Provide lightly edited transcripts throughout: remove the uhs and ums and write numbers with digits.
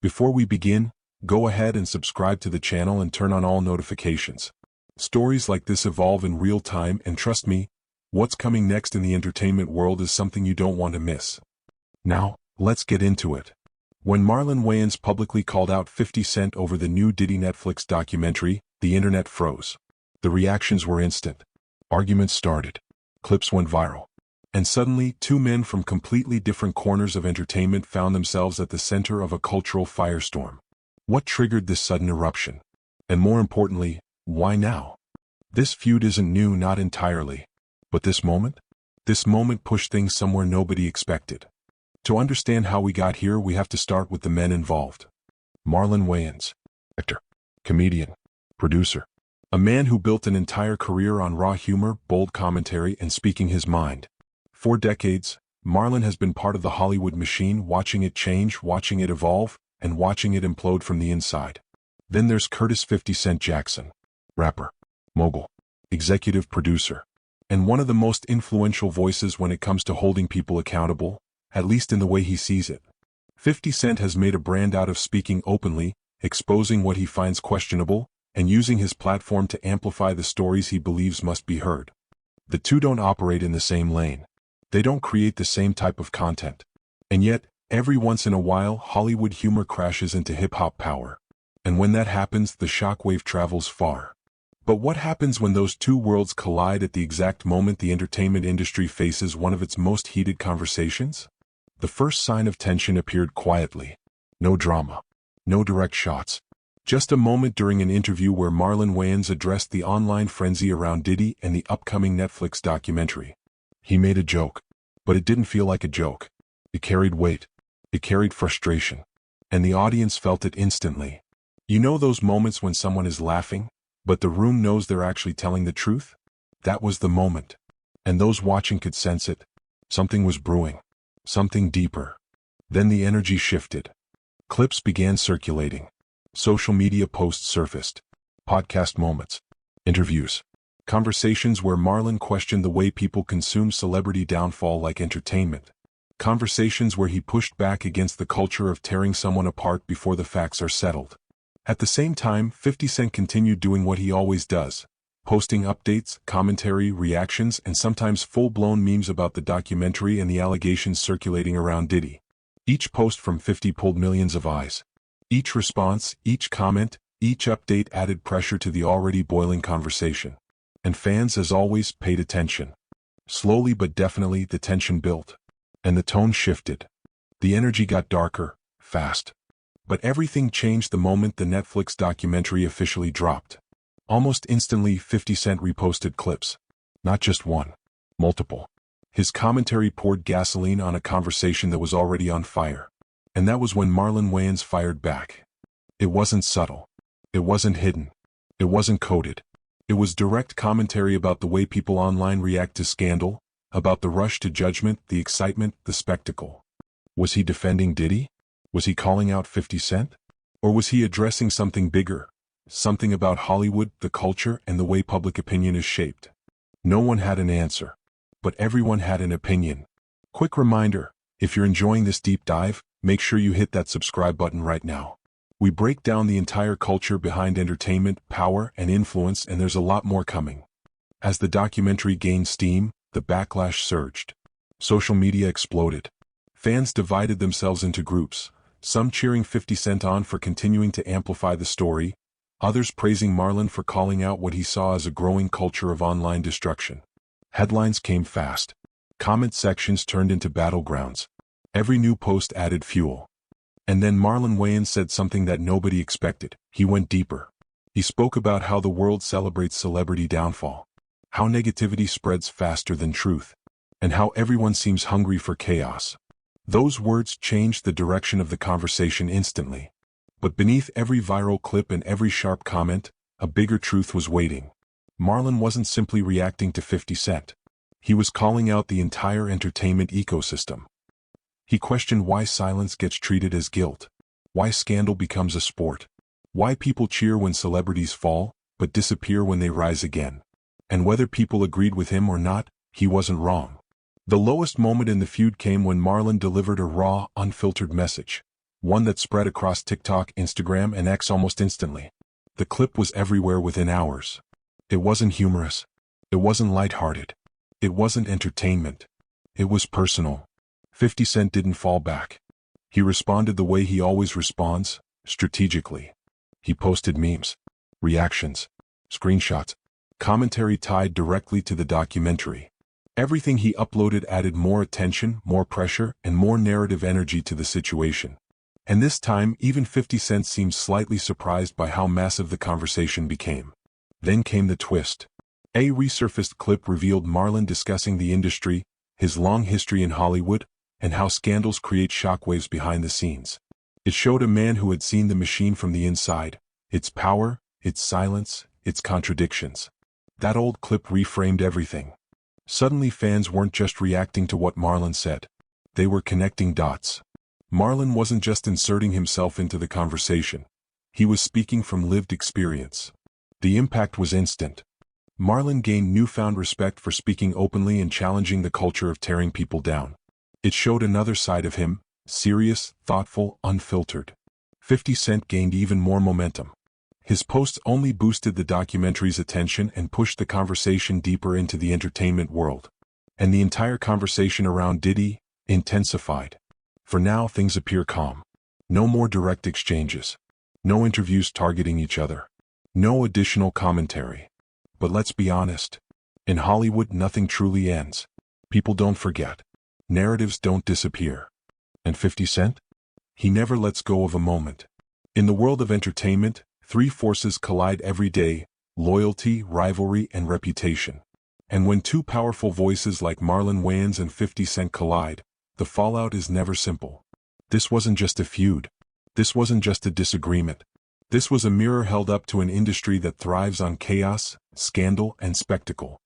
Before we begin, go ahead and subscribe to the channel and turn on all notifications. Stories like this evolve in real time, and trust me, what's coming next in the entertainment world is something you don't want to miss. Now, let's get into it. When Marlon Wayans publicly called out 50 Cent over the new Diddy Netflix documentary, the internet froze. The reactions were instant. Arguments started. Clips went viral. And suddenly, two men from completely different corners of entertainment found themselves at the center of a cultural firestorm. What triggered this sudden eruption? And more importantly, why now? This feud isn't new, not entirely. But this moment? This moment pushed things somewhere nobody expected. To understand how we got here, we have to start with the men involved. Marlon Wayans, actor, comedian, producer. A man who built an entire career on raw humor, bold commentary, and speaking his mind. For decades, Marlon has been part of the Hollywood machine, watching it change, watching it evolve, and watching it implode from the inside. Then there's Curtis 50 Cent Jackson, rapper, mogul, executive producer, and one of the most influential voices when it comes to holding people accountable, at least in the way he sees it. 50 Cent has made a brand out of speaking openly, exposing what he finds questionable, and using his platform to amplify the stories he believes must be heard. The two don't operate in the same lane. They don't create the same type of content. And yet, every once in a while, Hollywood humor crashes into hip-hop power. And when that happens, the shockwave travels far. But what happens when those two worlds collide at the exact moment the entertainment industry faces one of its most heated conversations? The first sign of tension appeared quietly. No drama. No direct shots. Just a moment during an interview where Marlon Wayans addressed the online frenzy around Diddy and the upcoming Netflix documentary. He made a joke, but it didn't feel like a joke. It carried weight. It carried frustration. And the audience felt it instantly. You know those moments when someone is laughing, but the room knows they're actually telling the truth? That was the moment. And those watching could sense it. Something was brewing. Something deeper. Then the energy shifted. Clips began circulating. Social media posts surfaced. Podcast moments. Interviews. Conversations where Marlon questioned the way people consume celebrity downfall like entertainment. Conversations where he pushed back against the culture of tearing someone apart before the facts are settled. At the same time, 50 Cent continued doing what he always does, posting updates, commentary, reactions, and sometimes full-blown memes about the documentary and the allegations circulating around Diddy. Each post from 50 pulled millions of eyes. Each response, each comment, each update added pressure to the already boiling conversation. And fans, as always, paid attention. Slowly but definitely, the tension built. And the tone shifted. The energy got darker, fast. But everything changed the moment the Netflix documentary officially dropped. Almost instantly, 50 Cent reposted clips. Not just one. Multiple. His commentary poured gasoline on a conversation that was already on fire. And that was when Marlon Wayans fired back. It wasn't subtle. It wasn't hidden. It wasn't coded. It was direct commentary about the way people online react to scandal, about the rush to judgment, the excitement, the spectacle. Was he defending Diddy? Was he calling out 50 Cent? Or was he addressing something bigger? Something about Hollywood, the culture, and the way public opinion is shaped? No one had an answer. But everyone had an opinion. Quick reminder, if you're enjoying this deep dive, make sure you hit that subscribe button right now. We break down the entire culture behind entertainment, power, and influence, and there's a lot more coming. As the documentary gained steam, the backlash surged. Social media exploded. Fans divided themselves into groups, some cheering 50 Cent on for continuing to amplify the story, others praising Marlon for calling out what he saw as a growing culture of online destruction. Headlines came fast. Comment sections turned into battlegrounds. Every new post added fuel. And then Marlon Wayans said something that nobody expected. He went deeper. He spoke about how the world celebrates celebrity downfall, how negativity spreads faster than truth, and how everyone seems hungry for chaos. Those words changed the direction of the conversation instantly. But beneath every viral clip and every sharp comment, a bigger truth was waiting. Marlon wasn't simply reacting to 50 Cent. He was calling out the entire entertainment ecosystem. He questioned why silence gets treated as guilt, why scandal becomes a sport, why people cheer when celebrities fall, but disappear when they rise again. And whether people agreed with him or not, he wasn't wrong. The lowest moment in the feud came when Marlon delivered a raw, unfiltered message. one that spread across TikTok, Instagram, and X almost instantly. The clip was everywhere within hours. It wasn't humorous. It wasn't lighthearted. It wasn't entertainment. It was personal. 50 Cent didn't fall back. He responded the way he always responds, strategically. He posted memes, reactions, screenshots, commentary tied directly to the documentary. Everything he uploaded added more attention, more pressure, and more narrative energy to the situation. And this time, even 50 Cent seemed slightly surprised by how massive the conversation became. Then came the twist. A resurfaced clip revealed Marlon discussing the industry, his long history in Hollywood, and how scandals create shockwaves behind the scenes. It showed a man who had seen the machine from the inside, its power, its silence, its contradictions. That old clip reframed everything. Suddenly fans weren't just reacting to what Marlon said. They were connecting dots. Marlon wasn't just inserting himself into the conversation. He was speaking from lived experience. The impact was instant. Marlon gained newfound respect for speaking openly and challenging the culture of tearing people down. It showed another side of him, serious, thoughtful, unfiltered. 50 Cent gained even more momentum. His posts only boosted the documentary's attention and pushed the conversation deeper into the entertainment world. And the entire conversation around Diddy intensified. For now, things appear calm. No more direct exchanges. No interviews targeting each other. No additional commentary. But let's be honest. In Hollywood, nothing truly ends. People don't forget. Narratives don't disappear. And 50 Cent? He never lets go of a moment. In the world of entertainment, three forces collide every day: loyalty, rivalry, and reputation. And when two powerful voices like Marlon Wayans and 50 Cent collide, the fallout is never simple. This wasn't just a feud. This wasn't just a disagreement. This was a mirror held up to an industry that thrives on chaos, scandal, and spectacle.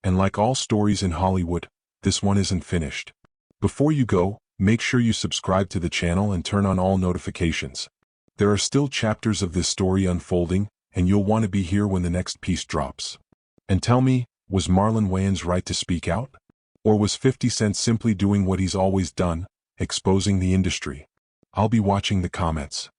And like all stories in Hollywood, this one isn't finished. Before you go, make sure you subscribe to the channel and turn on all notifications. There are still chapters of this story unfolding, and you'll want to be here when the next piece drops. And tell me, was Marlon Wayans right to speak out? Or was 50 Cent simply doing what he's always done, exposing the industry? I'll be watching the comments.